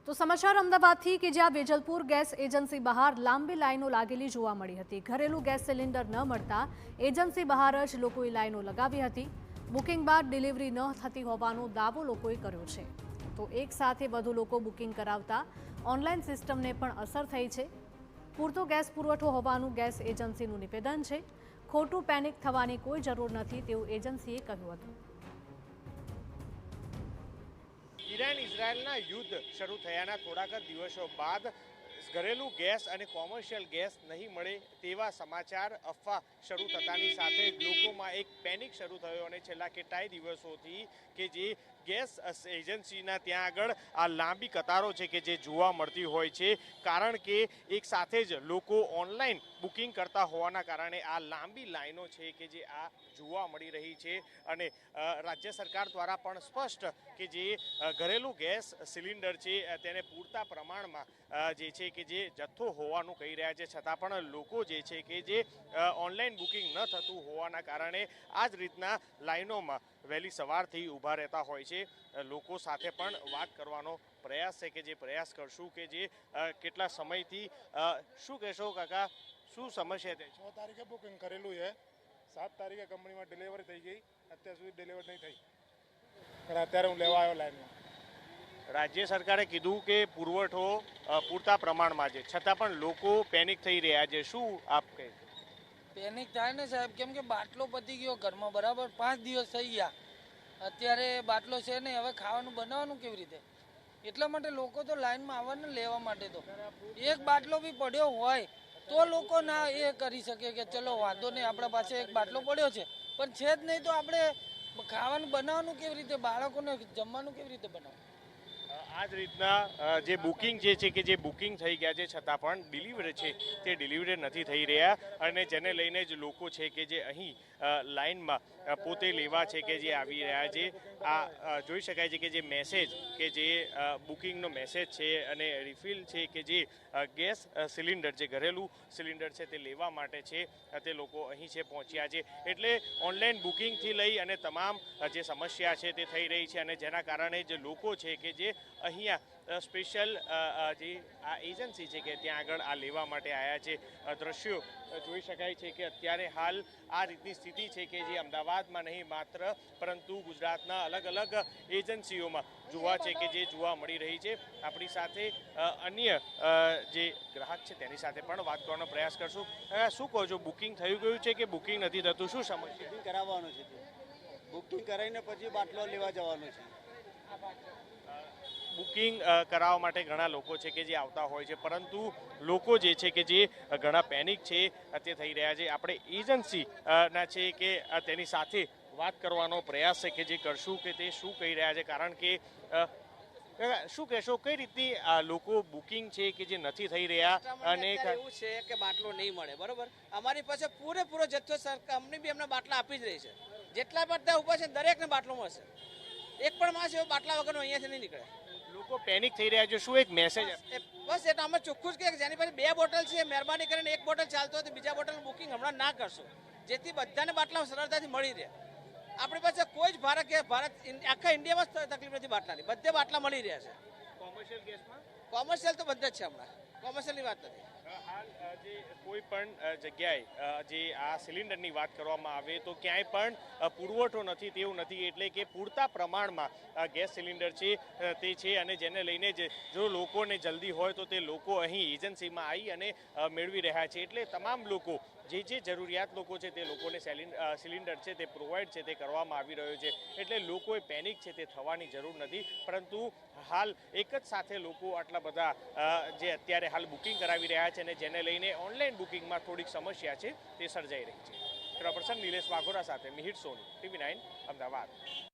તો સમાચાર અમદાવાદથી કે જ્યાં વેજલપુર ગેસ એજન્સી બહાર લાંબી લાઈનો લાગેલી જોવા મળી હતી। ઘરેલું ગેસ સિલિન્ડર ન મળતા એજન્સી બહાર જ લોકોએ લાઈનો લગાવી હતી। બુકિંગ બાદ ડિલિવરી ન થતી હોવાનો દાવો લોકોએ કર્યો છે। તો એક સાથે વધુ લોકો બુકિંગ કરાવતા ઓનલાઈન સિસ્ટમને પણ અસર થઈ છે। પૂરતો ગેસ પુરવઠો હોવાનું ગેસ એજન્સીનું નિવેદન છે। ખોટું પેનિક થવાની કોઈ જરૂર નથી તેવું એજન્સીએ કહ્યું હતું। ઈરાન ઇઝરાયલના યુદ્ધ શરૂ થયાના થોડાક દિવસો બાદ ઘરેલું ગેસ અને કોમર્શિયલ ગેસ નહીં મળે તેવા સમાચાર અફવા શરૂ થતાની સાથે લોકોમાં એક પેનિક શરૂ થયો અને છેલ્લા કેટલાય દિવસોથી કે જે ગેસ એજન્સીના ત્યાં આગળ આ લાંબી કતારો છે કે જે જોવા મળતી હોય છે। કારણ કે એક સાથે જ લોકો ઓનલાઈન બુકિંગ કરતા હોવાના કારણે આ લાંબી લાઈનો છે કે જે આ જોવા મળી રહી છે। અને રાજ્ય સરકાર દ્વારા પણ સ્પષ્ટ કે જે ઘરેલું ગેસ સિલિન્ડર છે તેને પૂરતા પ્રમાણમાં જે છે કે જે જથ્થો હોવાનું કહી રહ્યા છે, છતાં પણ લોકો જે છે કે જે ઓનલાઈન બુકિંગ ન થતું હોવાના કારણે આ જ રીતના લાઈનોમાં વહેલી સવારથી ઊભા રહેતા હોય છે। લોકો સાથે પણ વાત કરવાનો પ્રયાસ છે કે જે પ્રયાસ કરશું કે જે કેટલા સમયથી શું કહેશો કાકા, શું સમસ્યા છે? 6 તારીખે બુકિંગ કરેલું છે, 7 તારીખે કંપનીમાં ડિલિવરી થઈ ગઈ, અત્યાર સુધી ડિલિવર નહીં થઈ, પણ અત્યારે હું લેવા આવ્યો લાઈનમાં। રાજ્ય સરકારે કીધું કે પુરવઠો પૂરતા પ્રમાણમાં છે, છતાં પણ લોકો પેનિક થઈ રહ્યા છે, શું આપ કહે? પેનિક થાય ને સાહેબ, કેમ કે બાટલો પતી ગયો ઘરમાં, બરાબર 5 દિવસ થઈ ગયા, અત્યારે બાટલો છે નહીં, હવે ખાવાનું બનાવવાનું કેવી રીતે? એટલા માટે લોકો તો લાઈનમાં આવવાને લેવા માટે તો એક બાટલો બી પડ્યો હોય તો લોકો ના એ કરી શકે કે ચલો વાંધો નહીં, આપણા પાસે એક બાટલો પડ્યો છે, પણ છે જ નહીં તો આપણે ખાવાનું બનાવવાનું કેવી રીતે? બાળકોને જમવાનું કેવી રીતે બનાવવું? આ જ રીતના જે બુકિંગ જે છે કે જે બુકિંગ થઈ ગયા છે, છતાં પણ ડિલિવરી છે તે ડિલિવરી નથી થઈ રહ્યા અને જેને લઈને જ લોકો છે કે જે અહીં લાઈનમાં પોતે લેવા છે કે જે આવી રહ્યા છે। આ જોઈ શકાય છે કે જે મેસેજ કે જે બુકિંગનો મેસેજ છે અને રિફિલ છે કે જે ગેસ સિલિન્ડર જે ઘરેલું સિલિન્ડર છે તે લેવા માટે છે તે લોકો અહીં છે પહોંચ્યા છે। એટલે ઓનલાઈન બુકિંગથી લઈ અને તમામ જે સમસ્યા છે તે થઈ રહી છે અને જેના કારણે જે લોકો છે કે જે અહીંયા સ્પેશિયલ જે આ એજન્સી છે કે ત્યાં આગળ આ લેવા માટે આવ્યા છે। દ્રશ્યો જોઈ શકાય છે કે અત્યારે હાલ આ રીતની સ્થિતિ છે કે જે અમદાવાદમાં નહીં માત્ર પરંતુ ગુજરાતના અલગ અલગ એજન્સીઓમાં જોવા છે કે જે જોવા મળી રહી છે। આપણી સાથે અન્ય જે ગ્રાહક છે તેની સાથે પણ વાત કરવાનો પ્રયાસ કરશું। શું કહો છો, બુકિંગ થઈ ગયું છે કે બુકિંગ નથી થતું, શું સમસ્યા? બુકિંગ કરાવવાનું છે, બુકિંગ કરાવીને પછી બાટલો લેવા જવાનું છે। બુકિંગ કરાવવા માટે ઘણા લોકો છે કે જે આવતા હોય છે, પરંતુ લોકો જે છે કે જે ઘણા પેનિક છે તે થઈ રહ્યા છે। આપણે એજન્સી ના છે કે તેની સાથે વાત કરવાનો પ્રયાસ છે કે જે કરશું કે તે શું કહી રહ્યા છે, કારણ કે શું કહેશો, કઈ રીતની લોકો બુકિંગ છે કે જે નથી થઈ રહ્યા? અને એવું છે કે બાટલો નહીં મળે, બરોબર? અમારી પાસે પૂરેપૂરો જથ્થો કંપની બી અમને બાટલા આપી જ રહી છે, જેટલા બધા ઉભા છે દરેકને બાટલો મળશે, એક પણ માણસ એવો બાટલા વગરનો અહીંયાથી નહીં નીકળે। લોકો પેનિક થઈ રહ્યા છે, શું એક મેસેજ? બસ એટલે અમે ચોખ્ખું જ કે જેની પાસે 2 બોટલ છે, મહેરબાની કરીને 1 બોટલ ચાલતો હોય તો બીજા બોટલનું બુકિંગ હમણાં ના કરશો, જેથી બધાને બાટલા સરળતાથી મળી રહે। આપણી પાસે કોઈ જ ભારત આખા ઇન્ડિયામાં તકલીફ નથી બાટલાની, બધે બાટલા મળી રહ્યા છે। કોમર્શિયલ ગેસમાં કોમર્શિયલ તો બધા જ છે, હમણાં કોમર્શિયલની વાત નથી। હાલ જે કોઈ પણ જગ્યાએ જે આ સિલિન્ડરની વાત કરવામાં આવે તો ક્યાંય પણ પુરવઠો નથી તેવું નથી, એટલે કે પૂરતા પ્રમાણમાં ગેસ સિલિન્ડર છે તે છે અને જેને લઈને જ જો લોકોને જલ્દી હોય તો તે લોકો અહીં એજન્સીમાં આવી અને મેળવી રહ્યા છે। એટલે તમામ લોકો જે જરૂરિયાત લોકો છે તે લોકોને સિલિન્ડર છે તે પ્રોવાઈડ છે તે કરવામાં આવી રહ્યો છે। એટલે લોકોએ પેનિક છે તે થવાની જરૂર નથી, પરંતુ હાલ એક જ સાથે લોકો આટલા બધા જે અત્યારે હાલ બુકિંગ કરાવી રહ્યા છે અને જેને લઈને ઓનલાઈન બુકિંગમાં થોડીક સમસ્યા છે તે સર્જાઈ રહી છે। કેમેરા પર્સન નિલેશ વાઘોરા સાથે મિહિર સોની, TV9 અમદાવાદ।